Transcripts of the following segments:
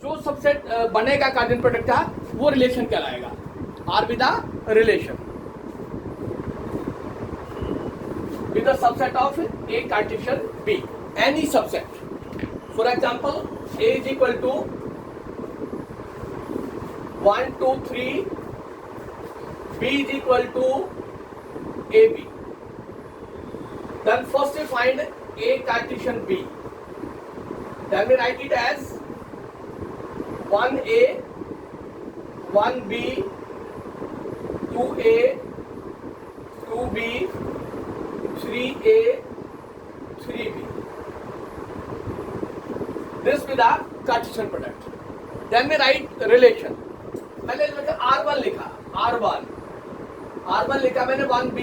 जो सबसेट बनेगा Cartesian product का वो रिलेशन कहलाएगा। R with the relation with the subset of A Cartesian B, any subset. For example, A is equal to 1, 2, 3, B is equal to AB. Then first we find A Cartesian B. Then we write it as 1A, 1B, 2A, 2B, 3A, 3B. This with the Cartesian product. Then we write relation. मैंने R1 लिखा, R1 लिखा मैंने 1B,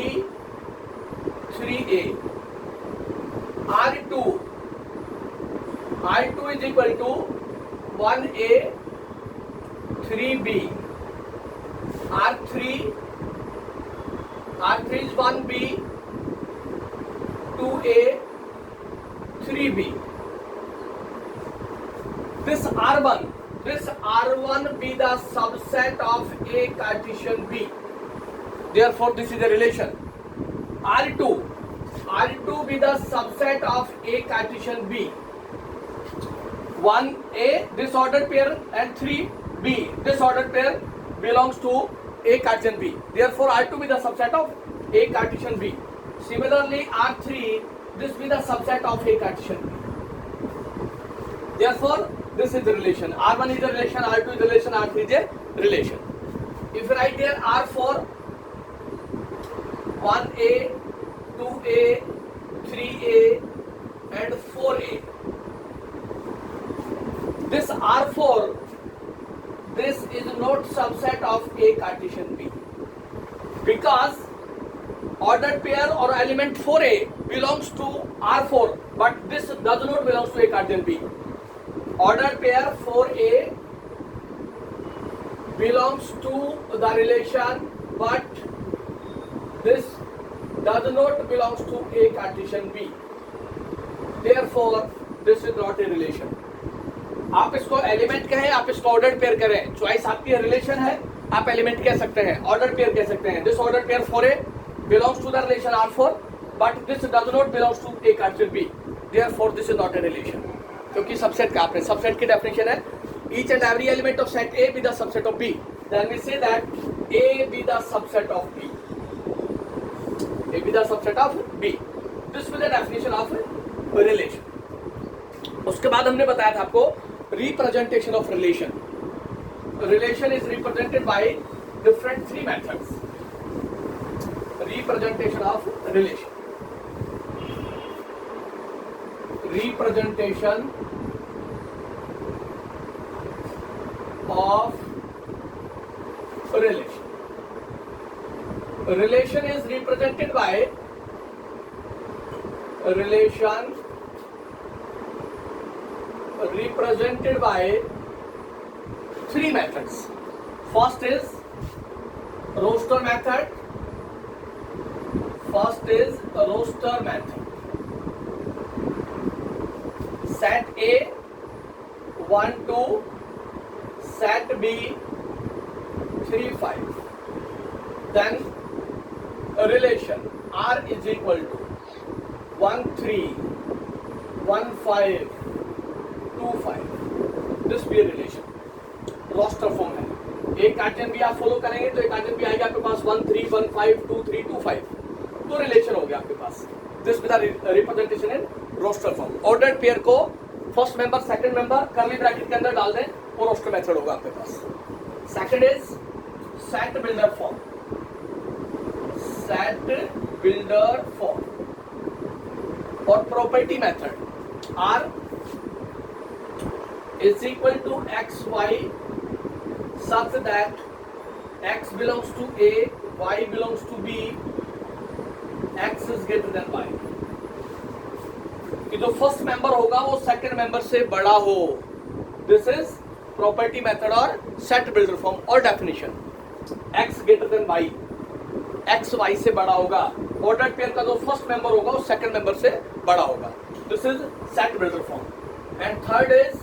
3A. R2 is equal to 1A, 3B. R3 is 1B, 2A, 3B. This R1 be the subset of A Cartesian B. Therefore, this is a relation. R2 be the subset of A Cartesian B. 1A disordered pair and 3B disordered pair belongs to A Cartesian B. Therefore, R2 be the subset of A Cartesian B. Similarly, R3, this be the subset of A Cartesian B. Therefore, this is the relation. R1 is a relation, R2 is a relation, R3 is a relation. If you write there R4, 1A, 2A, 3A and 4A. This R4, this is not subset of A Cartesian B. Because ordered pair or element 4A belongs to R4, but this does not belong to A Cartesian B. Ordered pair 4A belongs to the relation, but this does not belong to A Cartesian B. Therefore, this is not a relation. आप इसको element कहें, आप इसको ordered pair करें, choice आपकी relation है, आप element कह सकते हैं, ऑर्डर्ड पेयर कह सकते हैं. This ordered pair 4A belongs to the relation R4, but this does not belongs to A Cartesian B. Therefore, this is not a relation. क्योंकि सबसेट का आपने सबसेट की डेफिनेशन है, each and every element of set A be the subset of B. Then we say that A be the subset of B. A be the subset of B. This is the definition of relation. उसके बाद हमने बताया था आपको representation of relation. Relation is represented by different three methods. Representation of relation. Representation of relation. Relation is represented by three methods. First is roster method. Set A 1 2, set B 3 5. Then a relation R is equal to 1 3, 1 5, 2 5. This be a relation. Roster form है. एक Cartesian भी आप follow करेंगे तो एक Cartesian भी आएगा आपके पास 1 3 1 5 2 3 2 5. तो रिलेशन हो गया आपके पास. This with the representation in roster form. Ordered pair को first member second member curly bracket के अंदर डाल दें और रोस्टर मेथड होगा आपके पास. Second is set builder form. और property method R is equal to xy such that x belongs to A, y belongs to B, x is greater than y. कि जो फर्स्ट मेंबर होगा वो second member से बड़ा हो. This is property method और set builder form और definition. x greater than y, x y से बड़ा होगा. ऑर्डर्ड पेयर का जो फर्स्ट मेंबर होगा वो सेकंड मेंबर से बड़ा होगा. This is set builder form. And third is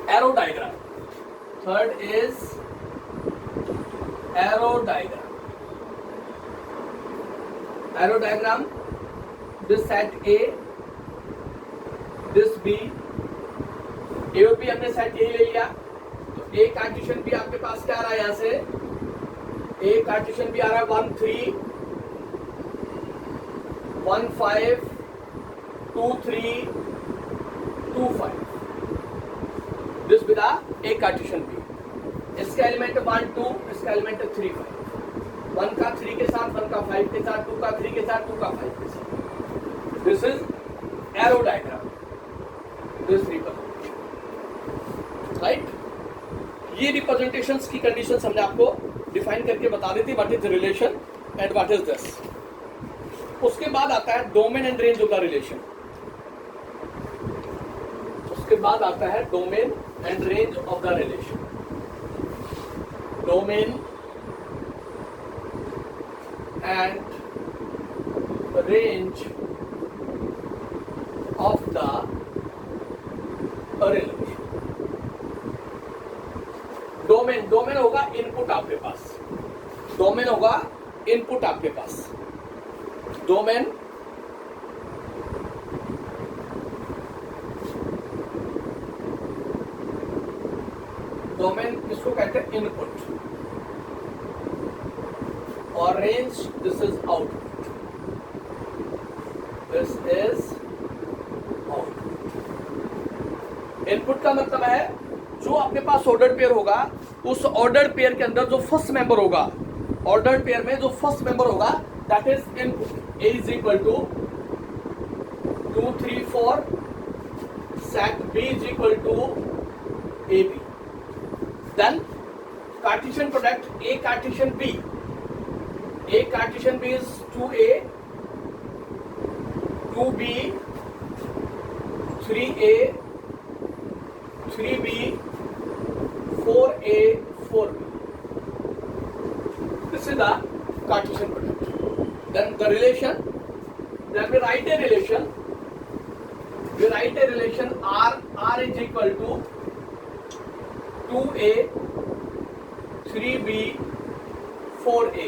arrow diagram. Third is arrow diagram. Arrow diagram, this set A, this B, A और B हमने सेट A ले लिया, तो A कार्टेशियन भी आपके पास क्या आ रहा है, यहाँ से A कार्टेशियन भी आ रहा है 1 3 1 5 2 3 2 5. दिस विद A कार्टेशियन भी. इसका एलिमेंट 1 2, इसका एलिमेंट 3 5. 1 का 3 के साथ, 1 का 5 के साथ, 2 का 3 के साथ, 2 का 5 के साथ. This is arrow diagram. This representation, right. ये रिप्रेजेंटेशंस की कंडीशंस हमने आपको डिफाइन करके बता दी थी, what is relation and what is this. उसके बाद आता है domain and range of the relation. उसके बाद आता है domain and range of the relation. Domain and range of the relation. Domain, domain होगा इनपुट आपके पास. डोमेन होगा इनपुट आपके पास. डोमेन डोमेन किसको कहते हैं, इनपुट. और range, this is output. This is output. Input का मतलब है जो आपके पास ऑर्डर्ड पेयर होगा, उस ऑर्डर्ड पेयर के अंदर जो फर्स्ट मेंबर होगा, ऑर्डर्ड पेयर में जो फर्स्ट मेंबर होगा, that is input. A is equal to 2 3 4, set B is equal to AB. Then Cartesian product A Cartesian B. A Cartesian B is 2A, 2B, 3A, 3B, 4A, 4B. This is the Cartesian product. Then the relation, then we write a relation. We write a relation R. R is equal to 2A, 3B, 4A.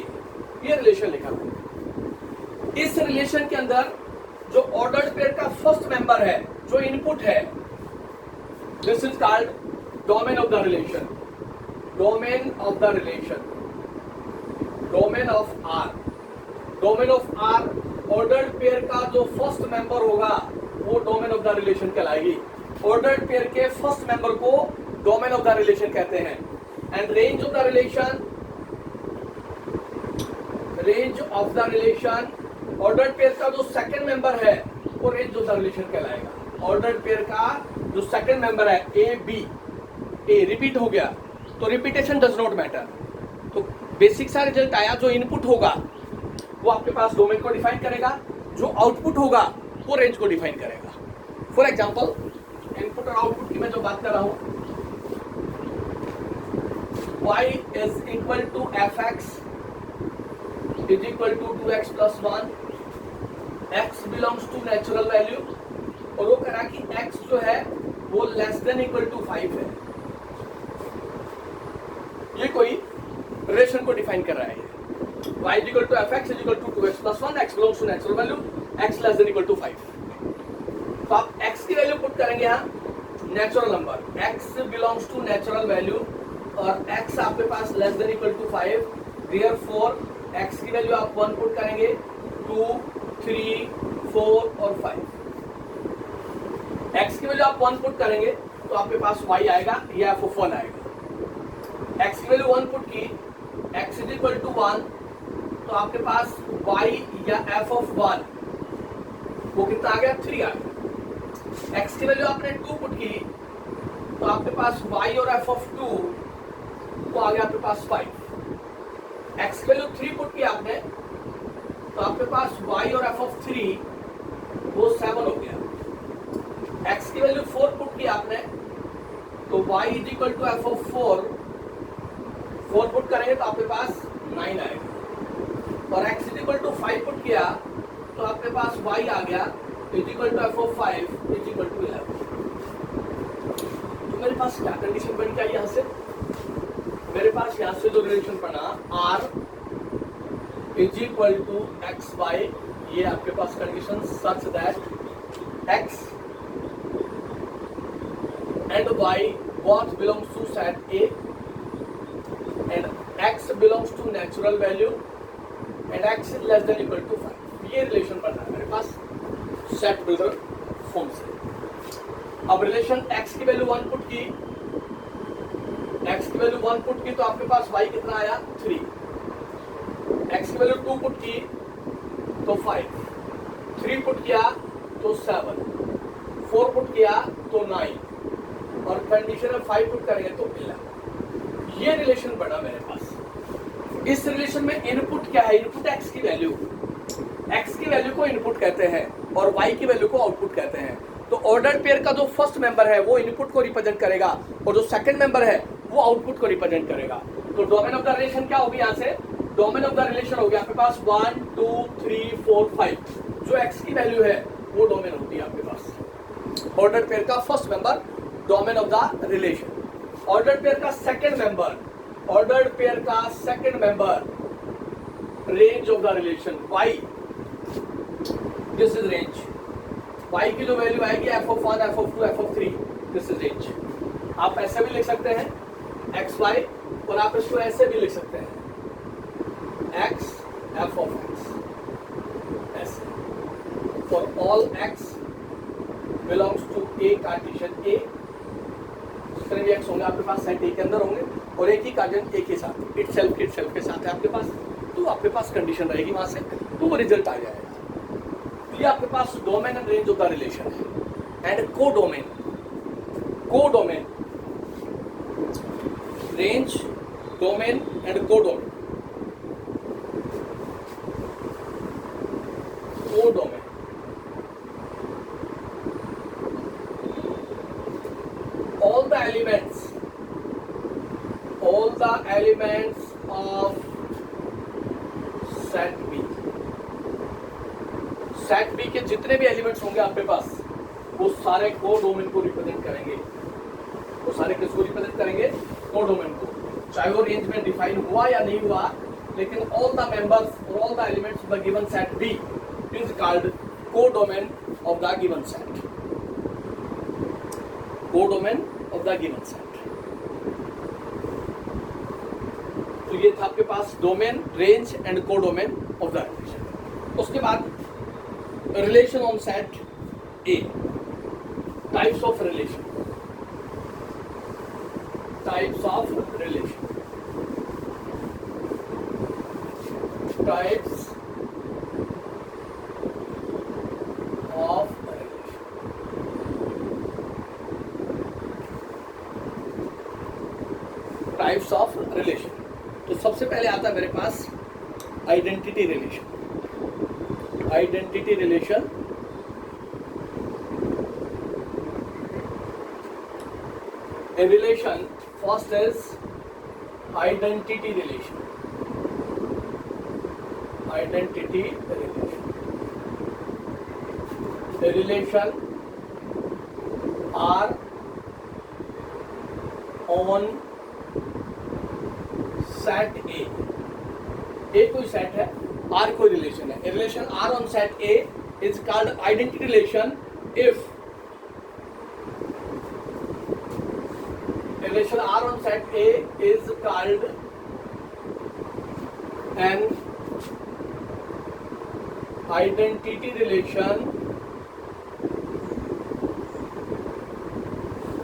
ये relation लिखा हुआ. इस relation के अंदर जो ordered pair का first member है, जो इनपुट है, this is called domain of the relation. Domain of the relation. Domain of R. Domain of R, ordered pair का जो फर्स्ट मेंबर होगा वो डोमेन ऑफ द रिलेशन कहलाएगी. ऑर्डर्ड पेयर के फर्स्ट मेंबर को डोमेन ऑफ द रिलेशन कहते हैं. And range of the relation, range of the relation, ordered pair का जो सेकंड मेंबर है वो रेंज ऑफ द रिलेशन कहलाएगा. ऑर्डर्ड पेयर का जो सेकंड मेंबर है, ए बी, ए रिपीट हो गया तो रिपीटेशन डज नॉट मैटर. तो बेसिक सा रिजल्ट आया, जो इनपुट होगा वो आपके पास डोमेन को डिफाइन करेगा, जो आउटपुट होगा वो रेंज को डिफाइन करेगा. फॉर एग्जांपल, इनपुट और आउटपुट की मैं जो बात कर रहा हूं, y is equal to fx is equal to 2x plus 1. x belongs to natural value, और वो कह रहा कि x जो है वो लेस देन इक्वल टू 5 है. ये कोई रिलेशन को डिफाइन कर रहा है. y is equal to fx is equal to 2x plus 1, x belongs to natural value, x less than equal to 5. तो आप x की वैल्यू पुट करेंगे यहाँ, natural number, x belongs to natural value, और x आपके पास less than equal to 5. Therefore x की value आप 1 put करेंगे, 2 3 4 और 5. x की वैल्यू आप 1 पुट करेंगे तो आपके पास y आएगा या f of 1 आएगा. x की वैल्यू 1 पुट की, x is equal to 1, तो आपके पास y या f of 1 वो कितना आ गया, 3 आ गया. x की वैल्यू आपने 2 पुट की तो आपके पास y और f of 2 वो आ गया आपके पास 5. x की वैल्यू 3 पुट की आपने तो आपके पास y और f of 3 वो 7 हो गया. x की वैल्यू 4 पुट की आपने तो y is equal to f of 4 put करेंगे तो आपके पास 9 आएगा. और x is equal to 5 put किया तो आपके पास y आ गया is equal to f of 5 is equal to 11. तो मेरे पास क्या कंडीशन बन गया यहाँ से, मेरे पास यहाँ से जो रिलेशन बना R is equal to x y, ये आपके पास condition such that x and y both belongs to set A and x belongs to natural value and x is less than equal to 5. ये relation बन रहा है मेरे पास set builder form से। अब रिलेशन x की वैल्यू 1 पुट की, x की वैल्यू 1 पुट की तो आपके पास y कितना आया 3, x की वैल्यू 2 पुट की तो 5, 3 पुट किया तो 7, 4 पुट किया तो 9 और कंडीशन में 5 पुट करेंगे तो 11। ये रिलेशन बना मेरे पास। इस रिलेशन में इनपुट क्या है, इनपुट x की वैल्यू, x की वैल्यू को इनपुट कहते हैं और y की वैल्यू को आउटपुट कहते हैं। तो ऑर्डर्ड पेयर का जो फर्स्ट मेंबर है वो इनपुट को रिप्रेजेंट करेगा और जो सेकंड मेंबर है वो आउटपुट को रिप्रेजेंट करेगा। तो डोमेन ऑफ द रिलेशन क्या होगी, यहाँ से डोमेन ऑफ द रिलेशन हो गया आपके पास 1 2 3 4 5, जो x की वैल्यू है वो डोमेन होती है आपके पास। ऑर्डर्ड पेयर का first member domain of the relation. Ordered pair का सेकंड मेंबर, ऑर्डर्ड पेयर का second member range of the relation y, this is range. y की जो वैल्यू आएगी f(1), f(2), f(3), this is range. आप ऐसे भी लिख सकते हैं x y और आप इसको ऐसे भी लिख सकते हैं x f(x), ऐसे for all x belongs to a Cartesian A, जितने भी x होंगे आपके पास सेट A के अंदर होंगे और एक ही कार्टेशियन A के साथ इटसेल्फ के साथ है आपके पास, तो आपके पास कंडीशन रहेगी वहां से, तो वो रिजल्ट आ जाएगा। ये आपके पास domain and range of the relation है। And codomain, codomain, range, domain and codomain, codomain. all the elements of set B, set B के जितने भी एलिमेंट्स होंगे आपके पास वो सारे कोडोमेन को रिप्रेजेंट करेंगे, वो सारे किसको रिप्रेजेंट करेंगे, कोडोमेन को। चाहे वो रेंज में डिफाइन हुआ या नहीं हुआ, लेकिन ऑल द मेंबर्स और all the elements of the given set B is called codomain of the given set, codomain of the given set. तो ये था आपके पास domain, range and codomain of the relation. उसके बाद relation on set A, types of relation, types of relation, types of relation. Types of relation, तो सबसे पहले आता है मेरे पास identity relation. Identity relation, a relation first is identity relation, identity relation, a relation R on set A, A कोई set है, R कोई रिलेशन है। Relation R on set A is called identity relation if relation R on set A is called an identity relation,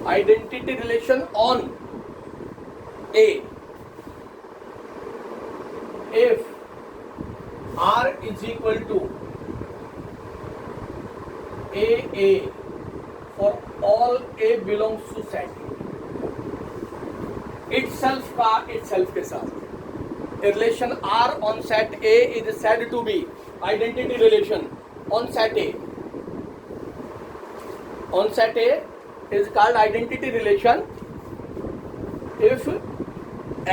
identity relation on A if R is equal to AA for all A belongs to set itself का itself के साथ। Relation R on set A is said to be identity relation on set A. On set A is called identity relation if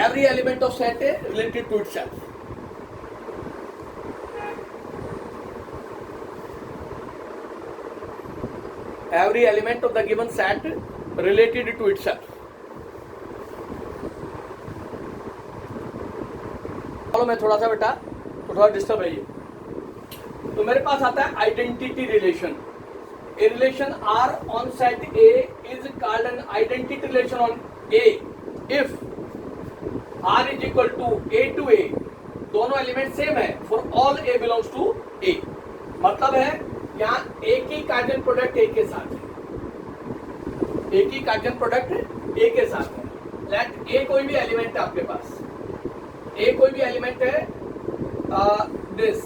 every element of set A related to itself. Every element of the given set related to itself. चलो मैं थोड़ा सा बेटा थोड़ा disturb है ये। तो मेरे पास आता है identity relation. A relation R on set A is called an identity relation on A if R is equal to A, दोनों एलिमेंट सेम है for all A belongs to A। मतलब है यहाँ A की कार्जन प्रोडक्ट A के साथ है, A की कार्जन प्रोडक्ट A के साथ है। लेट A कोई भी एलिमेंट है आपके पास, A कोई भी एलिमेंट है, this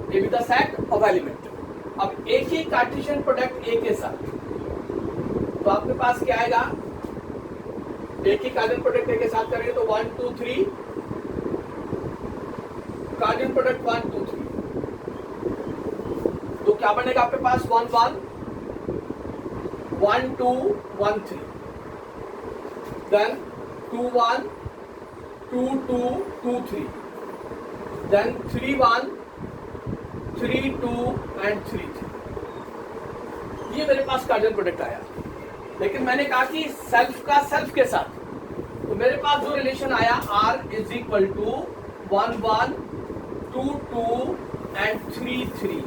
A with the set of element। अब एक ही कार्टेशियन प्रोडक्ट ए के साथ, तो आपके पास क्या आएगा, एक ही कार्टेशियन प्रोडक्ट ए के साथ करेंगे तो 1 2 3 कार्टेशियन प्रोडक्ट 1 2 3, तो क्या बनेगा आपके पास 1 1 1 2 1 3, देन 2 1 2 2 2 3, देन 3 1 3 2 एंड 3 3। ये मेरे पास कार्जन प्रोडक्ट आया, लेकिन मैंने कहा कि सेल्फ का सेल्फ के साथ, तो मेरे पास जो रिलेशन आया R is equal to 1 1 2 2 and 3 3।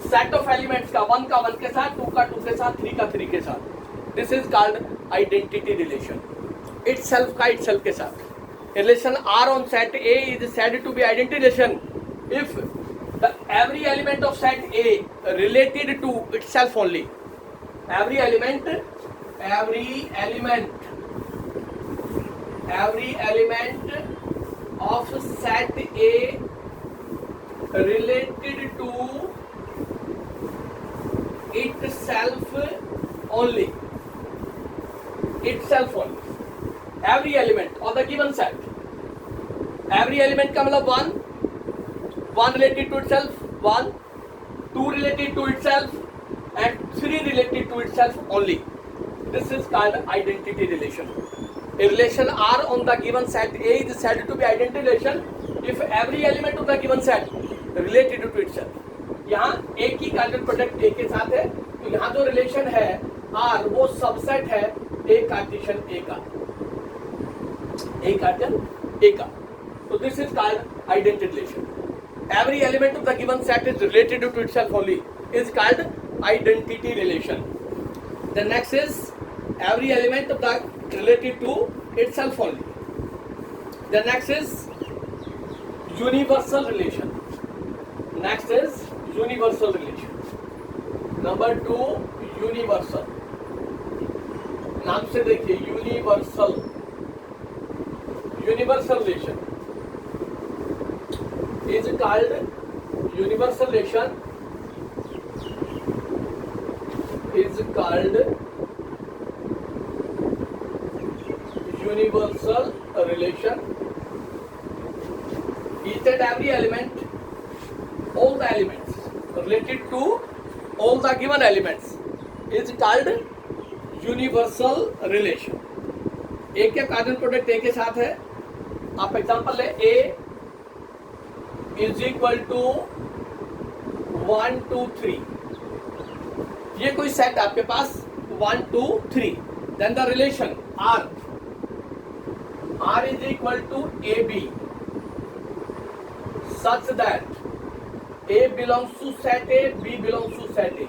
Set of elements का 1 का 1 के साथ, 2 का 2 के साथ, 3 का 3 के साथ। This is called identity relation. It's self का इट्स सेल्फ के साथ। Relation R on set A is said to be identity relation if the every element of set A related to itself only, every element of set A related to itself only, every element of the given set, every element का मतलब 1 related to itself, 1 2 related to itself and 3 related to itself only. This is called identity relation. A relation R on the given set A is said to be identity relation if every element of the given set related to itself. यहाँ A की Cartesian product A के साथ है, तो यहाँ जो relation है R वो सबसेट है A कार्टेशियन A का, A कार्टेशियन A का। So this is called identity relation. Every element of the given set is related to itself only, is called identity relation. The next is every element of the related to itself only. The next is universal relation. Next is universal relation. Number 2 universal. नाम से देखिए universal relation is called universal relation is called universal relation. Each and every element, all the elements related to all the given elements is called universal relation. एक के Cartesian product ए के साथ है, आप example ले A इज इक्वल टू 1 2 3, ये कोई set आपके पास 1 2 3, then the relation R is equal to AB such that A belongs to set A, B belongs to set A.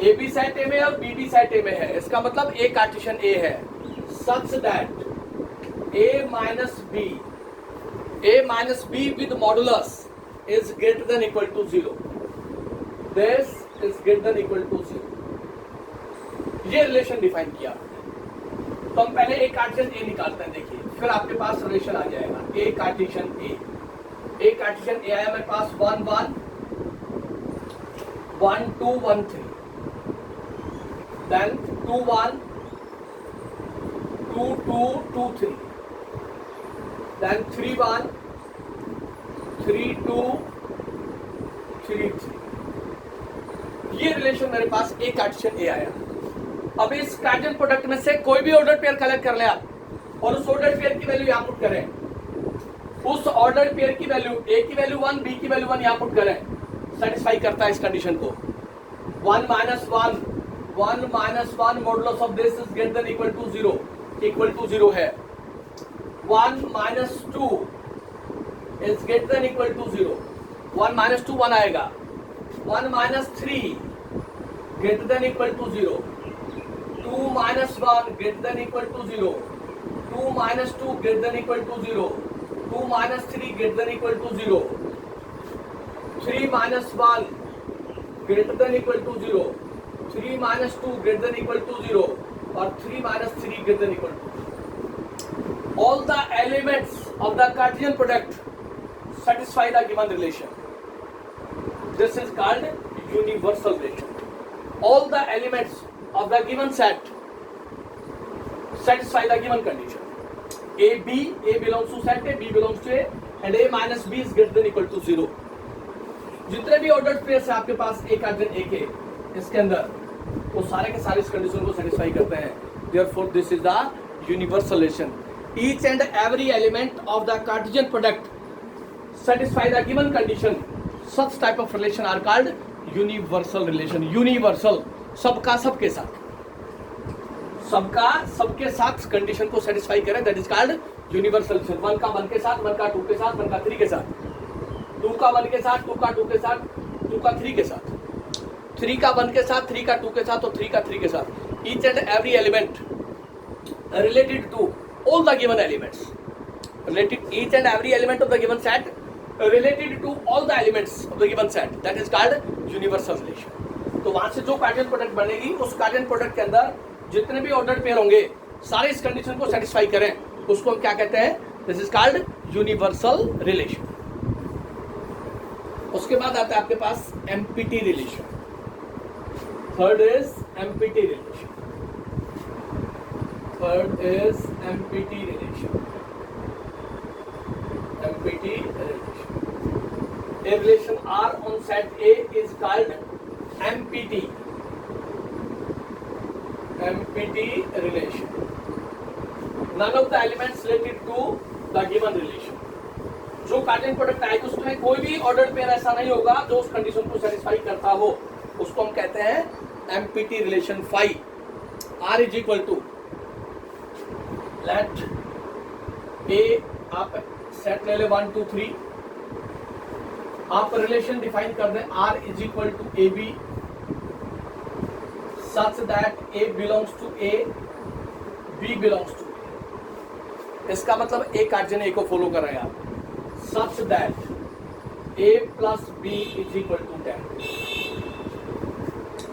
A भी सेट A में है और B भी सेट A में है, इसका मतलब A कार्टेशियन A है, such that A minus B with modulus is greater than equal to 0. This is greater than equal to 0. ये रिलेशन डिफाइन किया। तो हम पहले A कार्टेशियन A निकालते हैं, देखिए फिर आपके पास रिलेशन आ जाएगा A कार्टेशियन A आया मेरे पास 1 1 1 2 1 3, then 2 1 2 2 2 3, then 3 1 3 2 3 3। ये रिलेशन मेरे पास A कार्टेशियन A आया। अब इस कार्टेशियन प्रोडक्ट में से कोई भी ऑर्डर पेयर कलेक्ट कर ले आप और उस ऑर्डर पेयर की वैल्यू यहाँ पुट करें, उस ऑर्डर पेयर की वैल्यू A की वैल्यू 1 B की वैल्यू 1 यहाँ पुट करें, सेटिस्फाई करता है इस कंडीशन को। 1 - 1 1 minus 1 modulus of this is greater than equal to 0, equal to 0 है. 1 minus 2 is greater than equal to 0. 1 minus 2 1 आएगा. 1 minus 3 greater than equal to 0. 2 minus 1 greater than equal to 0. 2 minus 2 greater than equal to 0. 2 minus 3 greater than equal to 0. 3 minus 1 greater than equal to 0. 3 minus 2 greater than equal to 0. और 3 minus 3 greater than equal to. All the elements of the Cartesian product satisfy the given relation. This is called universal relation. All the elements of the given set satisfy the given condition. A belongs to set A, B belongs to A, and A minus B is greater than equal to 0. जितने भी ordered pairs है आपके पास एक Cartesian ए के इसके अंदर, वो सारे के सारे इस कंडीशन को सेटिस्फाई करते हैं. Therefore, this is the universal relation. Each and every element of the Cartesian product satisfy the given condition. Such type of relation are called universal relation. Universal, सबका सबके साथ, सबका सबके साथ कंडीशन को सेटिस्फाई करे, that is called universal relation. 1 का 1 के साथ, 1 का 2 के साथ, 1 का 3 के साथ, 2 का 1 के साथ, 2 का 2 के साथ, 2 का 3 के साथ, 3 का 1 के साथ, 3 का 2 के साथ और 3 का 3 के साथ. Each and every element related to all the given elements, related each and every element of the given set related to all the elements of the given set, that is called universal relation. तो वहां से जो Cartesian product बनेगी, उस Cartesian product के अंदर जितने भी ऑर्डर्ड पेयर होंगे सारे इस कंडीशन को सेटिस्फाई करें, उसको हम क्या कहते हैं? This is called universal relation. उसके बाद आता है आपके पास empty relation. Third is empty relation. Third is empty relation. Empty relation. A relation R on set A is called MPT. MPT relation. None of the elements related to the given relation. जो Cartesian product आएगी उसमें कोई भी ordered pair ऐसा नहीं होगा जो उस कंडीशन को सेटिस्फाई करता हो, उसको हम कहते हैं empty relation. Phi R is equal to, let A, आप सेट ले ले 1 2 3, आप रिलेशन डिफाइन कर दें R is equal to A B such that A belongs to A, B belongs to A. इसका मतलब एक कार्टेशियन A को फॉलो कर रहे हैं आप. Such that A plus B is equal to 10.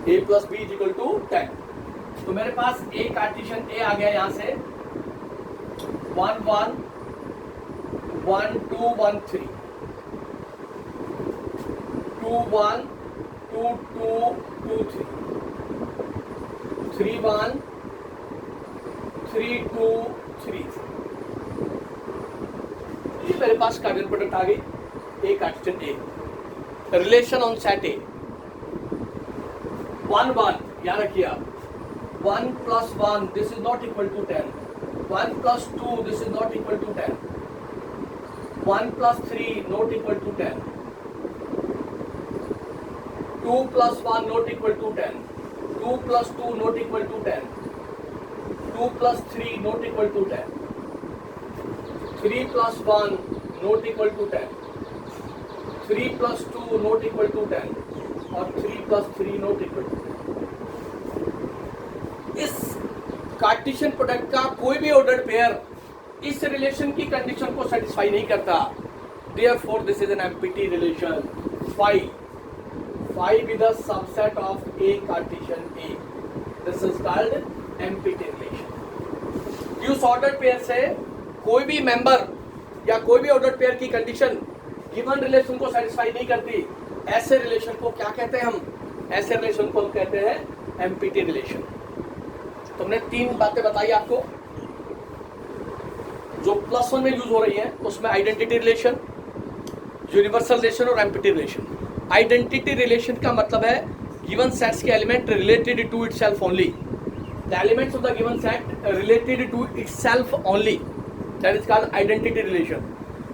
A plus B is equal to 10. तो मेरे पास एक कार्टेशियन A आ गया यहाँ से 1 1 1 2 1 3 2 1 2 2 2 3 3 1 3 2 3. ये मेरे पास कार्टेशियन प्रोडक्ट आ गई, A Cartesian A. Relation on set A 1 1, याद रखिए आप. 1 plus 1 this is not equal to 10. 1 plus 2 this is not equal to 10. 1 plus 3 not equal to 10. 2 plus 1 not equal to 10. 2 plus 2 not equal to 10. 2 plus 3 not equal to 10. 3 plus 1 not equal to 10. 3 plus 2 not equal to 10. और 3 plus 3 not equal to 10. इस Cartesian product का कोई भी ordered pair इस relation की condition को satisfy नहीं करता. Therefore, this is an MPT relation. Phi be the subset of A Cartesian A. This is called MPT relation. उस ऑर्डर्ड पेयर से कोई भी मेंबर या कोई भी ऑर्डर्ड पेयर की कंडीशन गिवन रिलेशन को सेटिस्फाई नहीं करती, ऐसे रिलेशन को क्या कहते हैं हम? ऐसे रिलेशन को हम कहते हैं एमपीटी रिलेशन. तुमने 3 बातें बताई आपको जो +1 में यूज हो रही है, उसमें आइडेंटिटी रिलेशन, यूनिवर्सल रिलेशन और एमपीटी रिलेशन. आइडेंटिटी रिलेशन का मतलब है गिवन सेट्स के element related to itself only. The elements of the given set related to itself only, that is called identity relation.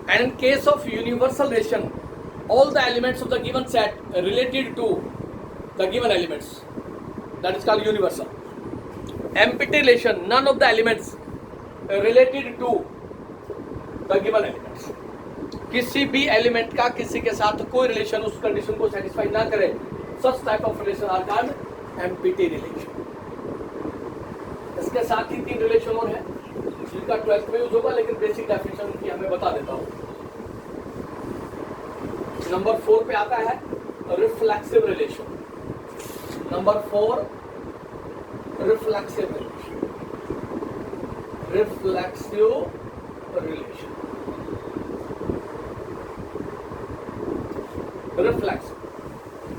And in case of universal relation, all the elements of the given set related to the given elements, that is called universal. Empty relation, none of the elements related to the given elements. किसी भी element का किसी के साथ कोई relation उस condition को satisfy ना करे, such type of relation are called empty relation. इसके साथ ही 3 रिलेशन और है जिनका 12th में यूज होगा, लेकिन बेसिक डेफिनेशन की हमें बता देता हूं. नंबर 4 पे आता है reflexive relation. Number 4 reflexive relation. Reflexive relation.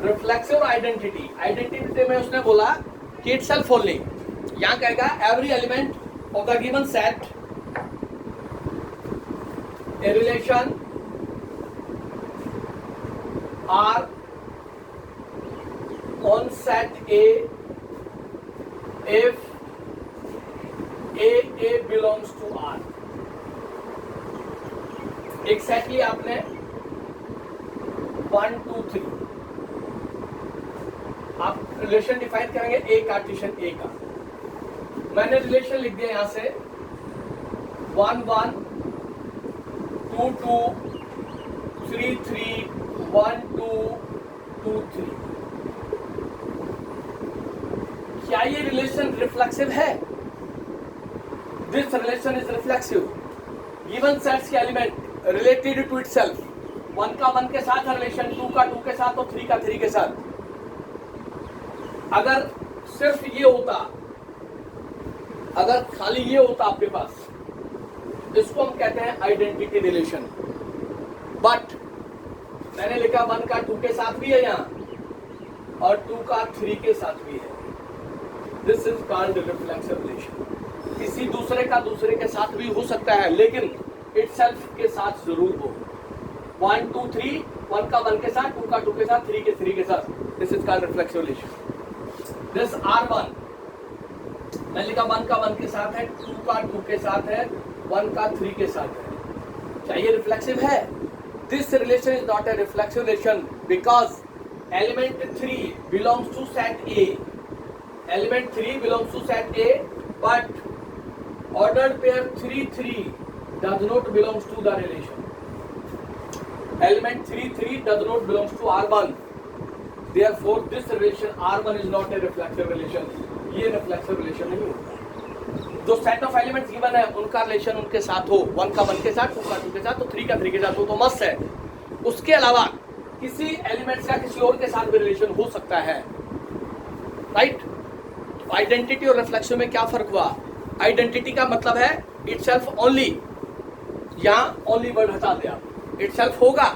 Reflexive identity. Identity में उसने बोला कि इट सेल्फ ओनली. यहां कहेगा every element of the given set A relation R on set A if A belongs to R. Exactly आपने 1 2 3 आप relation define करेंगे ए Cartesian ए का. मैंने रिलेशन लिख दिया यहां से 1 1 2 2 3 3 1 2 2 3. क्या ये रिलेशन रिफ्लेक्सिव है? This relation is reflexive. Given sets के एलिमेंट रिलेटेड टू इटसेल्फ. 1 का 1 के साथ रिलेशन, 2 का 2 के साथ और 3 का 3 के साथ. अगर सिर्फ ये होता, अगर खाली ये होता आपके पास, इसको हम कहते हैं आइडेंटिटी रिलेशन. बट मैंने लिखा 1 का 2 के साथ भी है यहां और 2 का 3 के साथ भी है. This is called reflexive relation. किसी दूसरे का दूसरे के साथ भी हो सकता है, लेकिन इटसेल्फ के साथ जरूर हो. 1 2 3 1 का 1 के साथ, 2 का 2 के साथ, 3 के 3 के साथ. This is called reflexive relation. This R1 मैं लिखा 1 का 1 के साथ है, 2 का 2 के साथ है, 1 का 3 के साथ है. क्या ये रिफ्लेक्सिव है? This relation is not a reflexive relation because element 3 belongs to set A. Element 3 belongs to set A, but ordered pair 3 3 does not belongs to the relation. Element 3 3 does not belongs to R1. Therefore, this relation R1 is not a reflexive relation. ये reflexive relation नहीं होता. जो set of elements given है उनका relation उनके साथ हो, 1 का 1 के साथ, 2 का 2 के साथ, तो 3 का 3 के साथ हो तो मस्त है. उसके अलावा किसी एलिमेंट्स का किसी और के साथ भी रिलेशन हो सकता है. राइट? आइडेंटिटी और रिफ्लेक्सिव में क्या फर्क हुआ? आइडेंटिटी का मतलब है इटसेल्फ ओनली. यहां ओनली वर्ड हटा दिया. इटसेल्फ होगा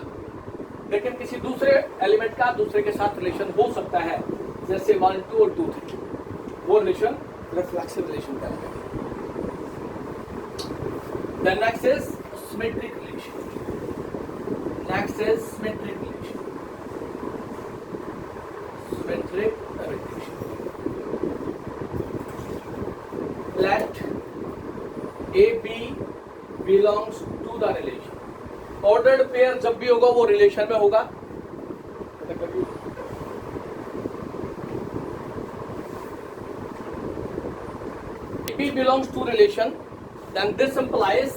लेकिन किसी दूसरे एलिमेंट का दूसरे के साथ रिलेशन हो सकता है, जैसे 1 2 और 2 3. वो रिलेशन रिफ्लेक्सिव रिलेशन कहलाता है. Then next is symmetric relation. Next is symmetric relation. Symmetric relation. Let AB belongs to the relation. Ordered pair जब भी होगा वो रिलेशन में होगा. AB belongs to relation, then this implies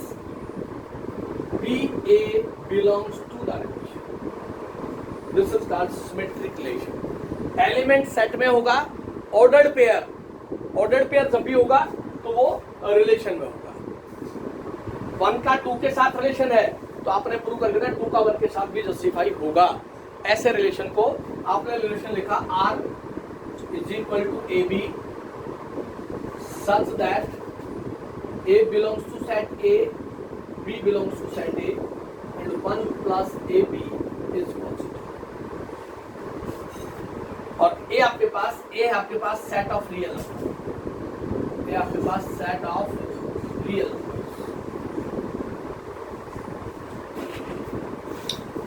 BA belongs to the relation. This is called symmetric relation. Element set में होगा, ordered pair जब भी होगा तो वो रिलेशन में होगा. 1 का 2 के साथ रिलेशन है तो आपने प्रूव कर देना 2 का 1 के साथ भी जस्टिफाई होगा. ऐसे रिलेशन को आपने रिलेशन लिखा R is equal to AB such that A belongs to set A, B belongs to set A, and 1 plus AB is positive. और A आपके पास सेट ऑफ रियल नंबर. ये आपके पास सेट ऑफ रियल.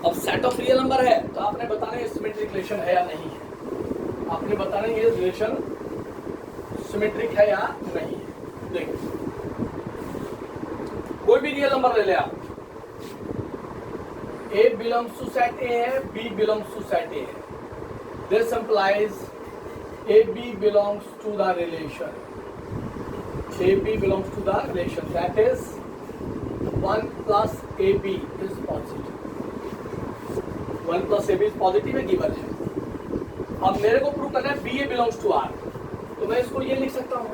अब set of real number है तो आपने बताना ये सिमेट्रिक रिलेशन है या नहीं है. आपने बताना ये रिलेशन सिमेट्रिक है या नहीं है. देखिए कोई भी रियल नंबर ले ले आप. A belongs to set A है, B belongs to set A है. This implies AB belongs to the relation. AB belongs to the relation. That is 1 plus AB is positive. 1 plus AB is positive है, given है. अब मेरे को prove करना है BA belongs to R. तो मैं इसको ये लिख सकता हूँ,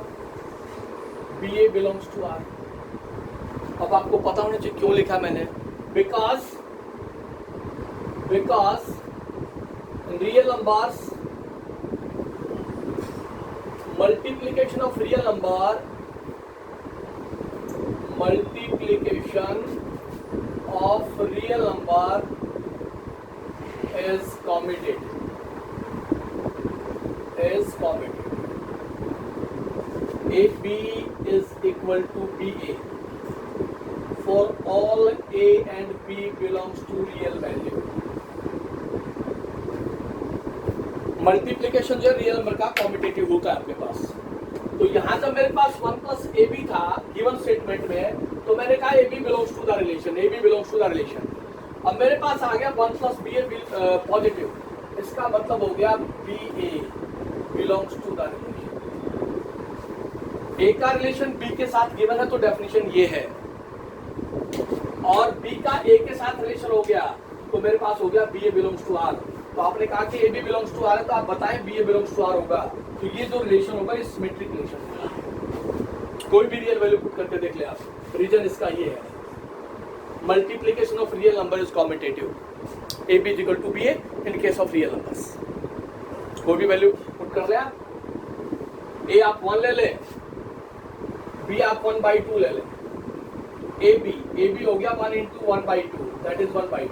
BA belongs to R. अब आपको पता होना चाहिए क्यों लिखा मैंने. Because real numbers, multiplication of real number is commutative. AB is equal to BA for all A and B belongs to real value. Multiplication जो रियल नंबर का कॉम्पिटेटिव होता है आपके पास. तो यहाँ जब मेरे पास 1 प्लस ए बी था गिवन स्टेटमेंट में, तो मैंने कहा A B belongs to the relation, A B belongs to the relation. अब मेरे पास आ गया 1 प्लस बी ए पॉजिटिव, इसका मतलब हो गया B A belongs to the relation. A का रिलेशन बी के साथ गिवन है तो डेफिनेशन ये है, और बी का ए के साथ रिलेशन हो गया तो मेरे पास हो गया B A belongs to R. तो आपने कहा कि A B belongs to R है, तो आप बताएं B A belongs to R होगा. तो ये जो रिलेशन होगा ये सिमेट्रिक रिलेशन होगा. कोई भी रियल वैल्यू पुट करके देख ले आप, रीजन इसका ये है, multiplication of real number is competitive. A B is equal to B A in case of real numbers. कोई भी वैल्यू पुट कर ले आप, ए आप 1 ले ले, बी आप 1/2 ले ले. ए बी हो गया 1 into 1/2, दैट इज 1/2.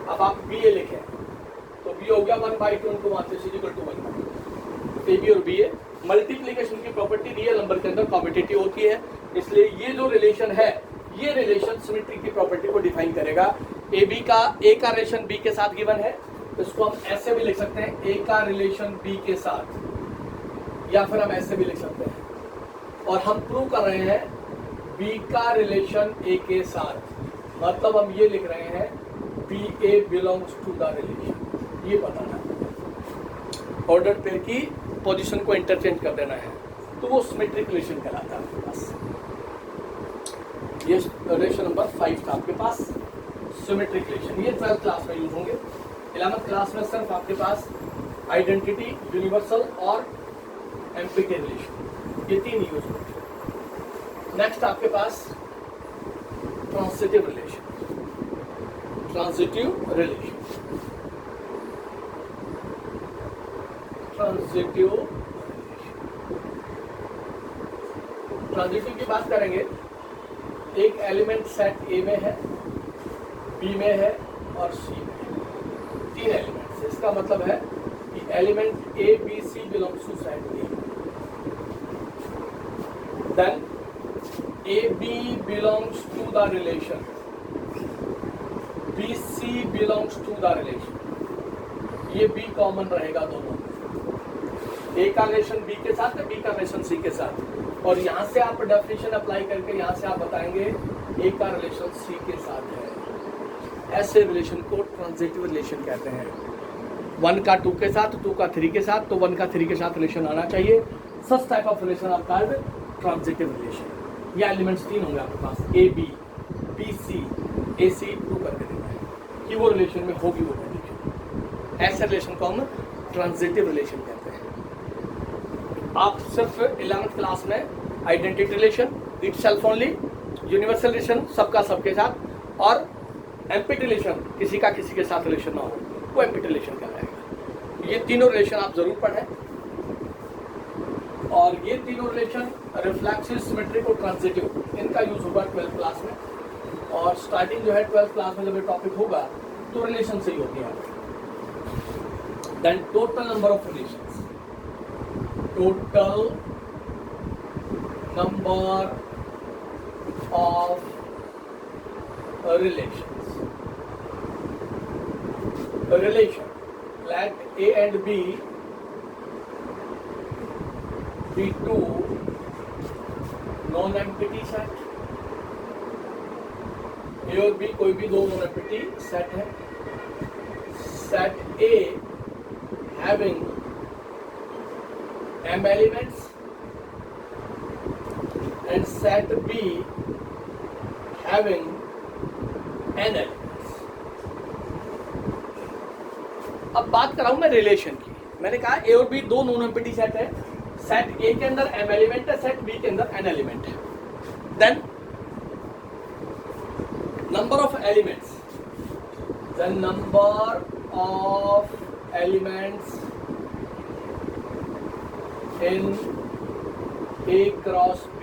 अब आप बी ए लिखे तो बी हो गया 1/2 into 1 is equal to 1/2. A B और बी ए मल्टीप्लीकेशन की प्रॉपर्टी रियल नंबर के अंदर कॉम्पिटेटिव होती है, इसलिए ये जो रिलेशन है ये रिलेशन सिमेट्री की प्रॉपर्टी को डिफाइन करेगा. ए का रिलेशन बी के साथ गिवन है, तो इसको हम ऐसे भी लिख सकते हैं, ए का रिलेशन बी के साथ, या फिर हम ऐसे भी लिख सकते हैं, और हम प्रूव कर रहे हैं बी का रिलेशन ए के साथ. मतलब हम ये लिख रहे हैं B A belongs to the relation. ये बताना ऑर्डर पेयर की पोजीशन को इंटरचेंज कर देना है, तो वो सिमेट्रिक रिलेशन कहलाता है आपके पास. ये रिलेशन नंबर 5 था आपके पास, सिमेट्रिक रिलेशन. ये 12th क्लास में यूज होंगे. 11th क्लास में सिर्फ आपके पास आइडेंटिटी, यूनिवर्सल और एम्प्लीके रिलेशन, ये 3 यूज होंगे. नेक्स्ट आपके पास ट्रांजिटिव रिलेशन. ट्रांजिटिव की बात करेंगे. एक एलिमेंट सेट ए में है, बी में है और सी में है. 3 एलिमेंट्स. इसका मतलब है कि element A B C belongs to set A. Then A B belongs to the relation, B C belongs to the relation. ये बी कॉमन रहेगा दोनों. ए का रिलेशन बी के साथ है, बी का रिलेशन सी के साथ, और यहाँ से आप डेफिनेशन अप्लाई करके यहाँ से आप बताएंगे ए का रिलेशन सी के साथ है. ऐसे रिलेशन को ट्रांजिटिव रिलेशन कहते हैं. 1 का 2 के साथ, 2 का 3 के साथ, तो 1 का 3 के साथ रिलेशन आना चाहिए. सच टाइप ऑफ रिलेशन आप कॉल्ड ट्रांजिटिव रिलेशन. ये एलिमेंट्स 3 होंगे आपके पास, A B, B C, A C prove करके देना है कि वो रिलेशन में होगी वो कंडीशन. ऐसे रिलेशन को हम ट्रांजिटिव रिलेशन कहते हैं. आप सिर्फ 11th क्लास में identity relation, itself only, universal relation सबका सबके साथ, और एम्प्टी रिलेशन किसी का किसी के साथ रिलेशन ना हो, वो एम्प्टी रिलेशन कहलाएगा. ये तीनों रिलेशन आप जरूर पढ़ें, और ये तीनों रिलेशन रिफ्लेक्सिव, सिमेट्रिक और ट्रांजिटिव, इनका यूज होगा 12th क्लास में. और स्टार्टिंग जो है 12th क्लास में जब ये टॉपिक होगा तो रिलेशन से ही होती है. Then total number of relations. Total number of relations. A relation, let A and B be 2 non-empty set. A और B कोई भी 2 non-empty set है. Set A having M elements and set B having N elements. अब बात कर रहा हूं मैं रिलेशन की. मैंने कहा ए और बी दो नॉन एम्प्टी सेट है. सेट ए के अंदर M एलिमेंट है, सेट बी के अंदर N एलिमेंट है. Then number of elements, the number of elements in A cross B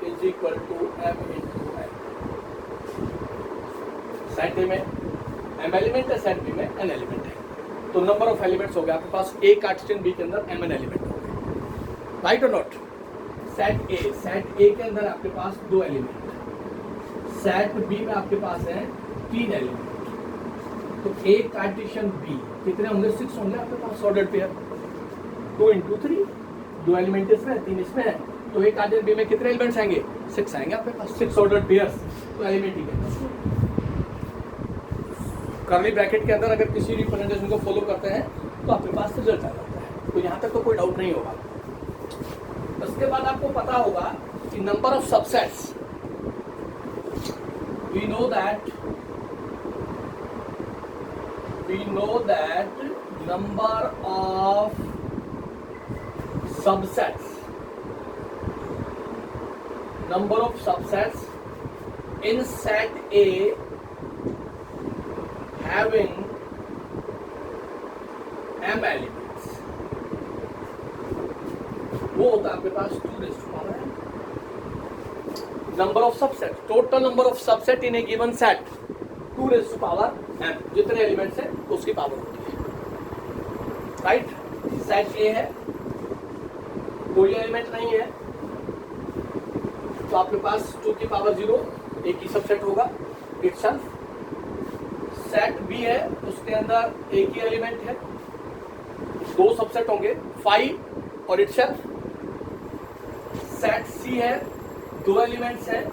is equal to M into N. Set A में M element है, set B में N element है. तो number of elements हो गया आपके पास A Cartesian B के अंदर M N एलिमेंट हो गए. राइट और नॉट? सेट ए के अंदर आपके पास दो एलिमेंट, सेट बी में आपके पास है तीन एलिमेंट. तो ए कार्टेशियन बी कितने होंगे? 6 होंगे आपके पास ऑर्डर्ड पेयर. 2 into 3, दो एलिमेंट इसमें है, तीन इसमें है. तो ए कार्टेशियन बी में कितने एलिमेंट्स आएंगे? 6 आएंगे आपके पास. 6 ऑर्डर्ड पेयर्स. तो एलिमेंट ही है. कर्ली ब्रैकेट के अंदर अगर किसी रिप्रेजेंटेशन को फॉलो करते हैं तो आपके पास रिजल्ट आ जाता है. तो यहाँ तक तो कोई डाउट नहीं होगा. उसके बाद आपको पता होगा कि number of subsets, we know that number of subsets in set A having M elements, वो होता है आपके पास 2 raised to power m. Number of subset, total number of subset in A given set 2 raised to power m. जितने elements हैं उसकी power होती है. Right? Set ए है, कोई एलिमेंट नहीं है, तो आपके पास 2 की पावर 0 एक ही सबसेट होगा इटसेल्फ. सेट बी है, उसके अंदर एक ही एलिमेंट है, दो सबसेट होंगे 5 और इटसेल्फ. सेट सी है, दो एलिमेंट्स हैं,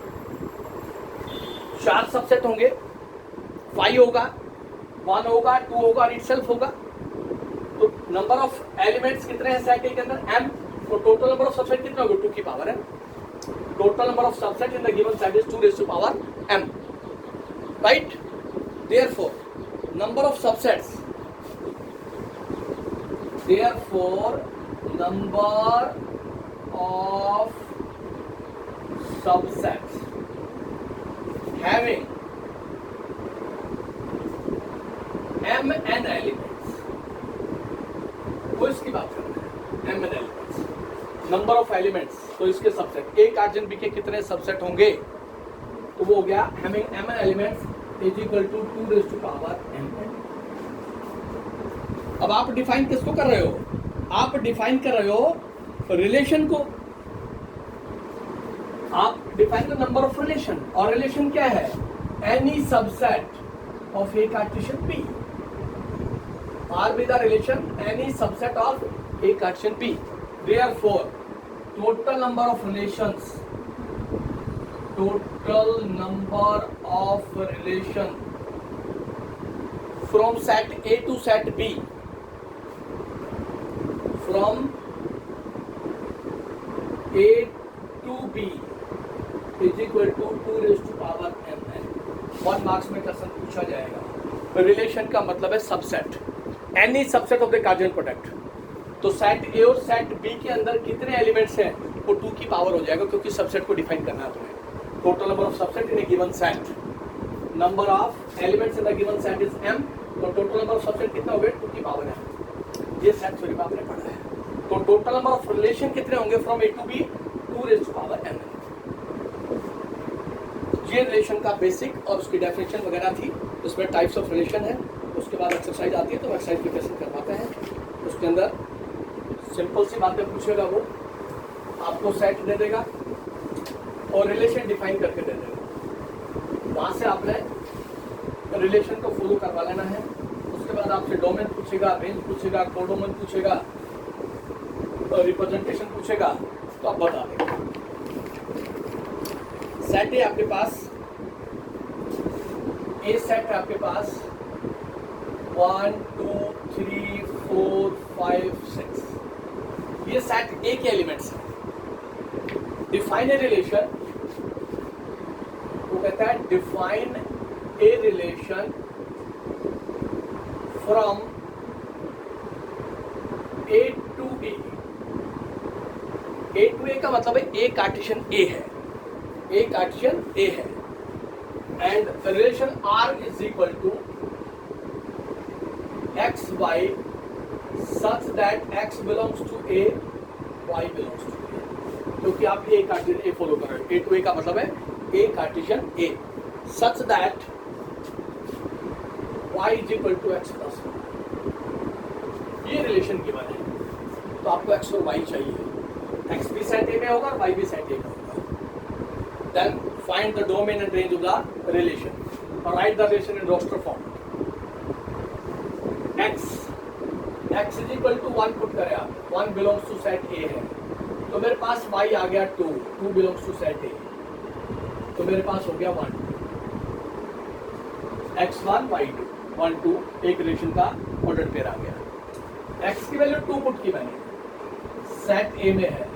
4 सबसेट होंगे, 5 होगा, 1 होगा, 2 होगा और इटसेल्फ होगा. तो नंबर ऑफ एलिमेंट्स कितने हैं सेट ए के अंदर? m. तो टोटल नंबर ऑफ सबसेट कितना होगा? 2 की power m. Total number of subset in the given set is 2 raised to power m. Right? Therefore, number of subsets having M N elements, वो इसकी बात कर रहे हैं. M N elements, number of elements. तो इसके सबसेट ए कार्टेशियन बी के कितने सबसेट होंगे? तो वो हो गया having M N elements is equal to 2 raised to power m. अब आप डिफाइन किसको कर रहे हो? आप डिफाइन कर रहे हो रिलेशन को. आप डिफाइन कर नंबर ऑफ रिलेशन, और रिलेशन क्या है? Any subset of A cartesian B. R be the relation any subset of A cartesian B. Therefore total number of relations, total number of relation from set A to set B, from A to B is equal to 2 raised to power mn. 1 marks में question पूछा जाएगा. Relation का मतलब है subset, any subset of the Cartesian product. तो set ए और set B के अंदर कितने एलिमेंट्स हैं? वो 2 की पावर हो जाएगा, क्योंकि सबसेट को डिफाइन करना है तुम्हें. Total number of subset in a given set. Number of elements in the given set is m. तो total number of subset कितना हो गया? 2 की पावर है. ये सेट थ्योरी में आपने पढ़ा है. तो total number of relation कितने होंगे from A to B? 2 raised to power m. ये रिलेशन का बेसिक और उसकी डेफिनेशन वगैरह थी. उसमें टाइप्स ऑफ रिलेशन है. उसके बाद एक्सरसाइज आती है, तो एक्सरसाइज प्रिपरेशन करवाते हैं. उसके अंदर सिंपल सी बातें पूछेगा, वो आपको सेट दे देगा और रिलेशन डिफाइन करके दे देगा. वहाँ से आपने रिलेशन को फॉलो करवा लेना है. उसके बाद आपसे डोमेन पूछेगा, रेंज पूछेगा, कोडोमेन पूछेगा, रिप्रेजेंटेशन पूछेगा, तो आप बता देंगे. सेट है आपके पास, ए सेट है आपके पास 1 2 3 4 5 6. ये सेट ए के एलिमेंट्स हैं। डिफाइन ए रिलेशन, वो कहता है define a relation from A to A. A to A का मतलब है ए कार्टेशियन ए है, ए कार्टेशियन ए है, and relation R is equal to x Y such that x belongs to A, y belongs to A. क्योंकि आप ए Cartesian ए follow कर रहे हो, ए टू ए का मतलब है A Cartesian A such that y is equal to x plus, ये relation given है। तो आपको एक्स और वाई चाहिए, एक्स भी सेट ए में होगा और वाई भी सेट ए में होगा। Then find the domain and range of the relation और write the relation in roster form. x is equal to 1 put करें आप, 1 बिलोंग्स टू सेट ए है, तो मेरे पास y आ गया 2, 2 बिलोंग्स टू सेट ए, तो मेरे पास हो गया 1, x1 y2 1 2, एक रिलेशन का ऑर्डर पेयर आ गया। x की वैल्यू 2 पुट की मैंने, सेट ए में है,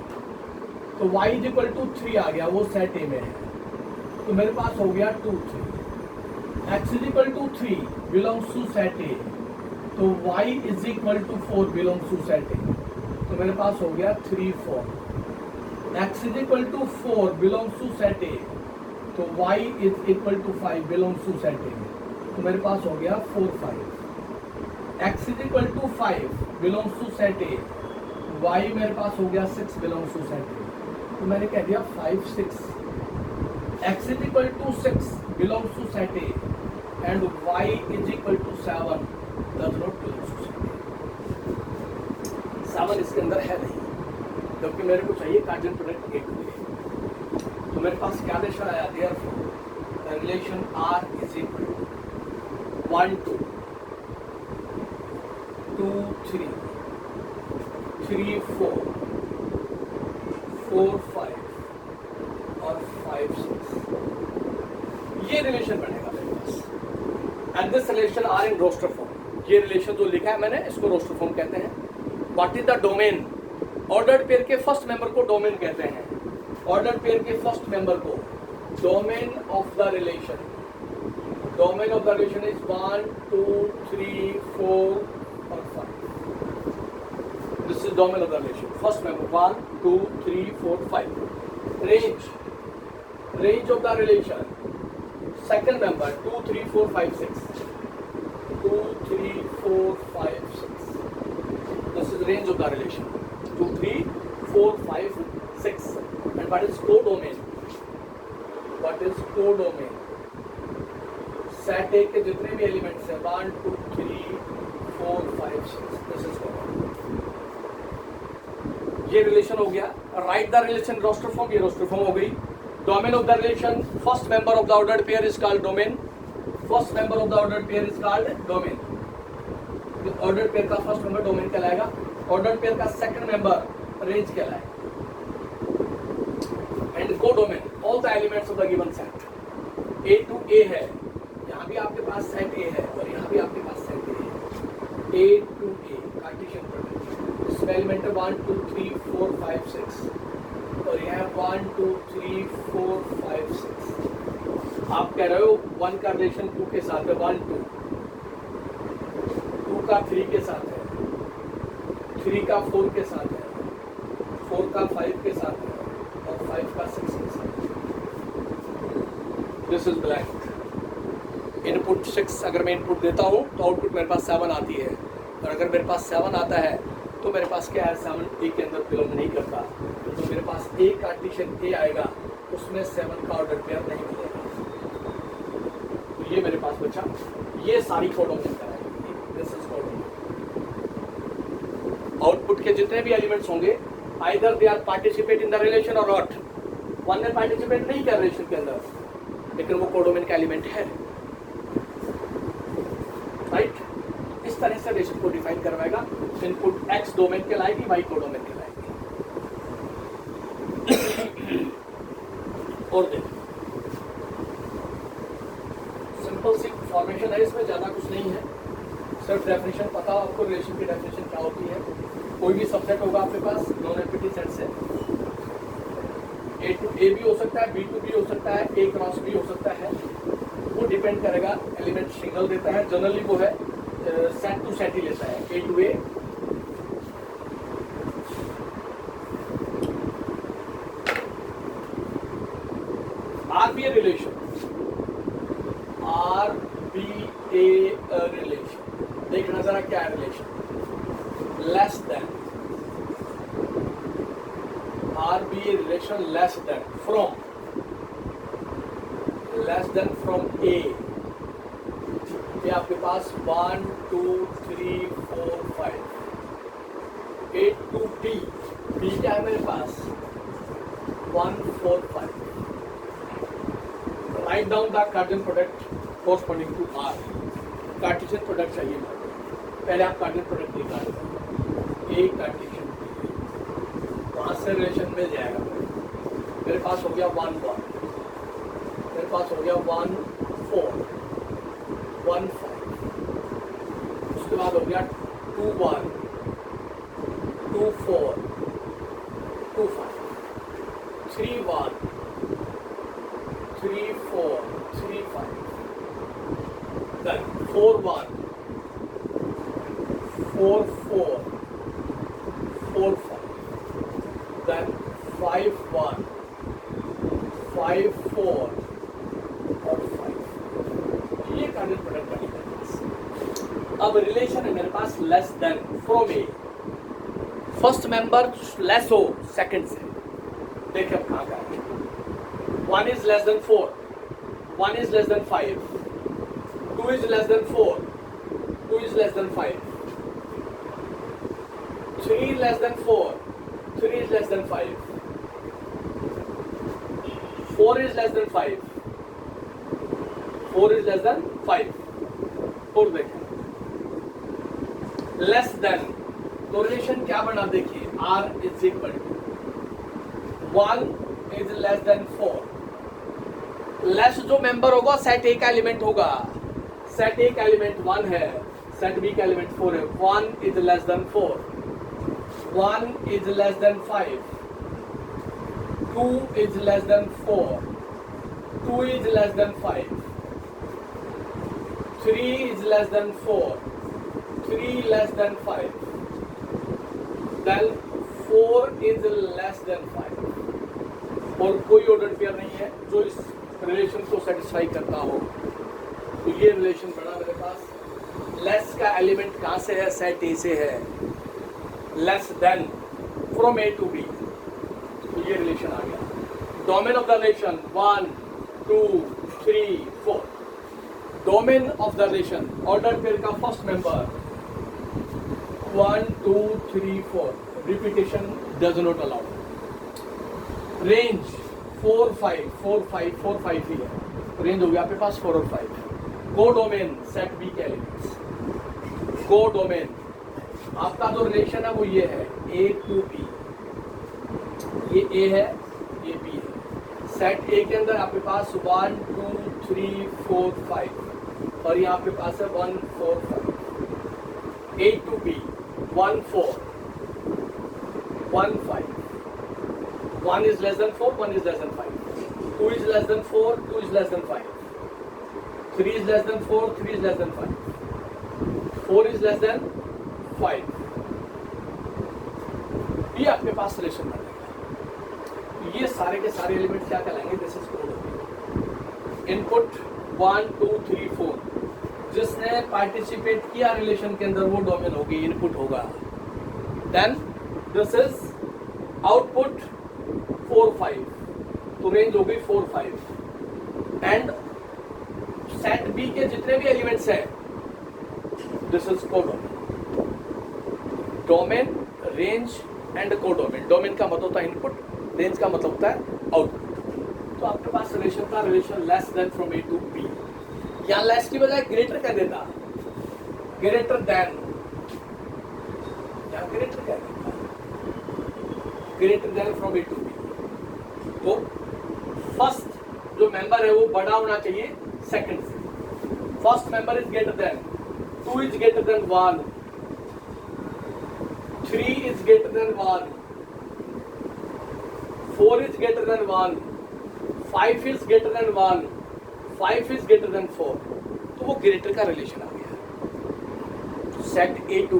तो y इज इक्वल टू 3 आ गया, वो सेट ए में है, तो मेरे पास हो गया 2 3। x is equal to 3 belongs to set A, तो y is equal to 4 belongs to set A, तो मेरे पास हो गया 3 4। x is equal to 4 belongs to set A, तो y is equal to 5 belongs to set A, तो मेरे पास हो गया 4 5। x is equal to 5 belongs to set A, y मेरे पास हो गया 6 बिलोंग्स टू सेट ए, तो मैंने कह दिया 5 6। x is equal to 6 belongs to set A and y is equal to 7 does not belongs to set A। 7 इसके अंदर है नहीं, जबकि मेरे को चाहिए cartesian product A to A. तो मेरे पास क्या रिलेशन आया, therefore relation R is equal to 1 2 2 3 3 4 4 5 और 5 6, ये रिलेशन बनेगा मेरे पास। And this relation R in roster form. ये रिलेशन जो लिखा है मैंने, इसको रोस्टर फॉर्म कहते हैं। What is the domain, ordered pair के फर्स्ट मेंबर को डोमेन कहते हैं। ऑर्डर्ड पेयर के फर्स्ट मेंबर को domain of the relation, domain of the relation is 1 2 3 4 और 5। This is domain of the relation, first member 1 2 3 4 5। Range of the relation, second member 2 3 4 5 6, 2 3 4 5 6, this is range of the relation 2 3 4 5 6। and what is codomain, what is codomain, set A के जितने भी elements हैं 1 2 3 4 5 6, this is codomain। ये relation हो गया। Write the relation roster form, ये roster form हो गई। Domain of the relation, first member of the ordered pair is called domain, first member of the ordered pair is called domain। ordered pair का first member domain कहलाएगा, ordered pair का second member range कहलाएगा। and codomain, all the elements of the given set, A to A है, यहाँ भी आपके पास set A है और यहाँ भी आपके पास set A है। A to A Cartesian product, इसमें एलिमेंट है 1 2 3 4 5 6 और यह 1 2 3 4 5 6। आप कह रहे हो 1 का रिलेशन 2 के साथ है, 1 2, 2 का 3 के साथ है, 3 का 4 के साथ है, 4 का 5 के साथ है और 5 का 6 के साथ है। This is blank. इनपुट 6 अगर मैं इनपुट देता हूँ तो आउटपुट मेरे पास 7 आती है, और अगर मेरे पास 7 आता है तो मेरे पास क्या है, 7 ए के अंदर बिलोंग नहीं करता, तो मेरे पास ए कार्टेशियन ए आएगा, उसमें 7 का ऑर्डर पेयर नहीं मिलेगा। तो ये मेरे पास बचा, ये सारी कोडोमेन कराएगी। This is codomain. आउटपुट के जितने भी एलिमेंट्स होंगे, either they are participate in the relation और नॉट। वन ने पार्टिसिपेट नहीं किया रिलेशन के अंदर, लेकिन वो कोडोमेन का एलिमेंट है, राइट। इस तरह से रिलेशन को डिफाइन करवाएगा। इनपुट एक्स डोमेन कहलाएगी, वाई कोडोमेन कहलाएगी। और देखो सिंपल सी फॉर्मेशन है, इसमें ज्यादा कुछ नहीं है, सिर्फ डेफिनेशन पता हो आपको, रिलेशन की डेफिनेशन क्या होती है। कोई भी सबसेट होगा आपके पास नॉन एम्प्टी सेट से, ए टू ए भी हो सकता है, बी टू बी हो सकता है, ए क्रॉस बी हो सकता है, वो डिपेंड करेगा। एलिमेंट सिंगल देता है, जनरली वो है सेट टू सेट ही लेता है, A to A. R be a relation, R be a relation, देखना जरा क्या है relation. Less than, R be a relation less than from, less than from A. ये आपके पास 1 2 3 4 5, ए टू बी, बी क्या है मेरे पास 1 4 5। Write down the Cartesian product corresponding to R. Cartesian product चाहिए मुझे, पहले आप कार्टेशियन प्रोडक्ट निकालें। ए कार्टेशियन, वहां से रिलेशन मिल जाएगा। मेरे पास हो गया 1 1, मेरे पास हो गया 1 4 1 5, उसके बाद हो गया 2 1 2 4 2 5, 3 1 3 4 3 5, then 4 1 4 4 4 5, then 5 1 5 4 और 5। ये कार्टेशियन प्रोडक्ट बनी मेरे पास। अब रिलेशन है मेरे पास less than from A, first member less हो सेकंड से। देखिए अब कहाँ का है। 1 is less than 4, 1 is less than 5, 2 is less than 4, 2 is less than 5, 3 is less than 4, 3 is less than 5, 4 is less than 5, 4 is less than 5। और देखें less than, तो रिलेशन क्या बना देखिए, R is equal to 1 is less than 4। Less जो member होगा set ए का element होगा, सेट ए का एलिमेंट 1 है, सेट बी का एलिमेंट 4 है। 1 is less than 4, 1 is less than 5, 2 is less than 4, 2 is less than 5, 3 is less than 4, 3 less than 5, then 4 is less than 5। और कोई ऑर्डर पेयर नहीं है जो इस रिलेशन को सेटिस्फाई करता हो। तो ये रिलेशन बना मेरे पास। लेस का एलिमेंट कहाँ से है, सेट ए से है, less than from A to B, तो ये रिलेशन आ गया। Domain of the relation 1 2 3 4, domain of the relation order pair का first member 1 2 3 4, repetition does not allow. Range 4 5 4 5 4 5 ही है, रेंज हो गया आपके पास 4 और 5। को डोमेन सेट बी के एलिमेंट्स, को डोमेन आपका जो रिलेशन है वो ये है ए टू बी, ये ए है ये बी है। सेट ए के अंदर आपके पास 1 2 3 4 5 और यहाँ आपके पास है 1 4 5। A to B 1 4 1 5, 1 is less than 4, 1 is less than 5, 2 is less than 4, 2 is less than 5, 3 is less than 4, 3 is less than 5, 4 is less than 5। ये आपके पास रिलेशन बनेगा। ये सारे के सारे एलिमेंट क्या कहलाएंगे, दिस इज कोड। इनपुट 1 2 3 4, जिसने पार्टिसिपेट किया रिलेशन के अंदर वो डोमेन होगी, इनपुट होगा। देन दिस इज आउटपुट 4 5, तो रेंज हो गई 4 5। एंड सेट बी के जितने भी एलिमेंट्स हैं this is codomain. Domain, range and codomain. Domain का मतलब होता है इनपुट, रेंज का मतलब होता है आउटपुट। तो आपके पास रिलेशन था, relation less than from A to B. यहाँ लेस की बजाय ग्रेटर कह देता, ग्रेटर देन, या ग्रेटर कह देता, greater than from A to B. तो फर्स्ट जो मेंबर है वो बड़ा होना चाहिए सेकंड से। First member is greater than, 2 is greater than 1, 3 is greater than 1, 4 is greater than 1, 5 is greater than 1, 5 is greater than 4, तो वो ग्रेटर का रिलेशन आ गया। सेट ए टू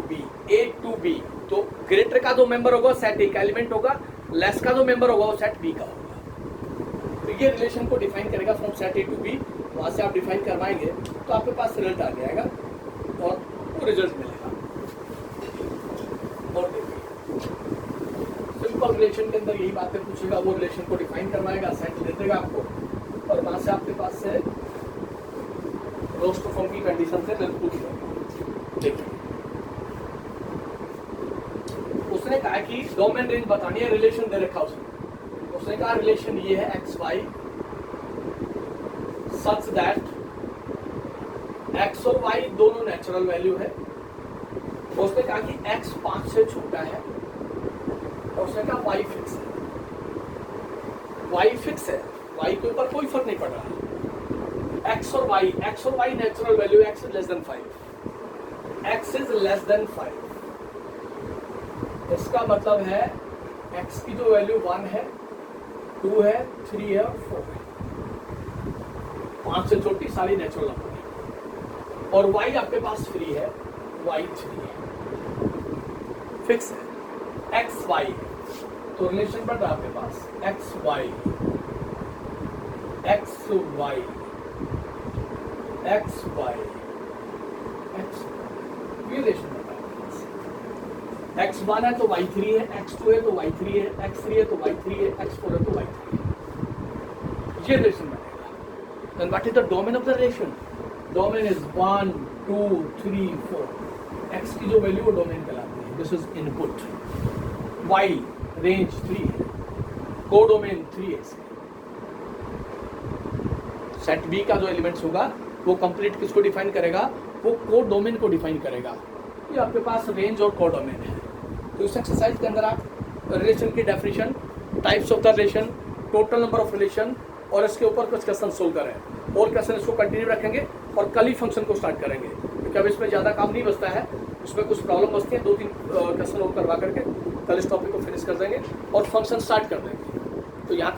बी, तो ग्रेटर का जो मेंबर होगा सेट ए का एलिमेंट होगा, लेस का जो मेंबर होगा वो सेट बी का होगा। तो ये रिलेशन को डिफाइन करेगा from set A to B, वहां से आप डिफाइन करवाएंगे तो आपके पास रिजल्ट आ जाएगा और वो रिजल्ट मिलेगा। और देखिए सिंपल रिलेशन के अंदर यही बातें पूछेगा, वो रिलेशन को डिफाइन करवाएगा, सेट दे देगा आपको, और वहां से आपके पास से रोस्टर फॉर्म की कंडीशन से रिजल्ट पूछ लेगा। देखिए उसने कहा कि डोमेन रेंज बतानी है, रिलेशन दे रखा उसने कहा रिलेशन ये है X Y such that X और वाई दोनों नेचुरल वैल्यू है। उसने कहा कि एक्स 5 से छोटा है, और उसने कहा वाई फिक्स है। वाई फिक्स है, वाई के ऊपर कोई फर्क नहीं पड़ रहा। एक्स और Y natural value, X is less than 5, X is less than 5। इसका मतलब है x की जो वैल्यू 1 है, 2 है, 3 है और 4 है, 5 से छोटी सारी नेचुरल नंबर है। और y आपके पास फ्री है, y 3 है, फिक्स है, x y, तो रिलेशन बढ़ रहा है आपके पास x y x y x y x, ये रिलेशन x1 है तो y3 है, x2 है तो y3 है, x3 है तो y3 है, x4 है तो y3 है। ये रिलेशन बनेगा। Then what is the domain of the relation? Domain is 1, 2, 3, 4. x की जो वैल्यू वो डोमेन कहलाती है। This is input. y range 3 है, कोडोमेन 3 है। सेट बी का जो एलिमेंट्स होगा वो कंप्लीट किसको डिफाइन करेगा? वो कोड डोमेन को डिफाइन करेगा। ये आपके पास रेंज और कोडोमेन है। तो इस एक्सरसाइज के अंदर आप रिलेशन की definition, types of the relation, total number of relation और इसके ऊपर कुछ क्वेश्चन सोल्व करें। और क्वेश्चन इसको कंटिन्यू रखेंगे और कल ही फंक्शन को स्टार्ट करेंगे, क्योंकि अब इसमें ज़्यादा काम नहीं बचता है। इसमें कुछ प्रॉब्लम बचती है, 2-3 क्वेश्चन और करवा करके कल इस टॉपिक को फिनिश कर देंगे और फंक्शन स्टार्ट कर देंगे। तो यहाँ तक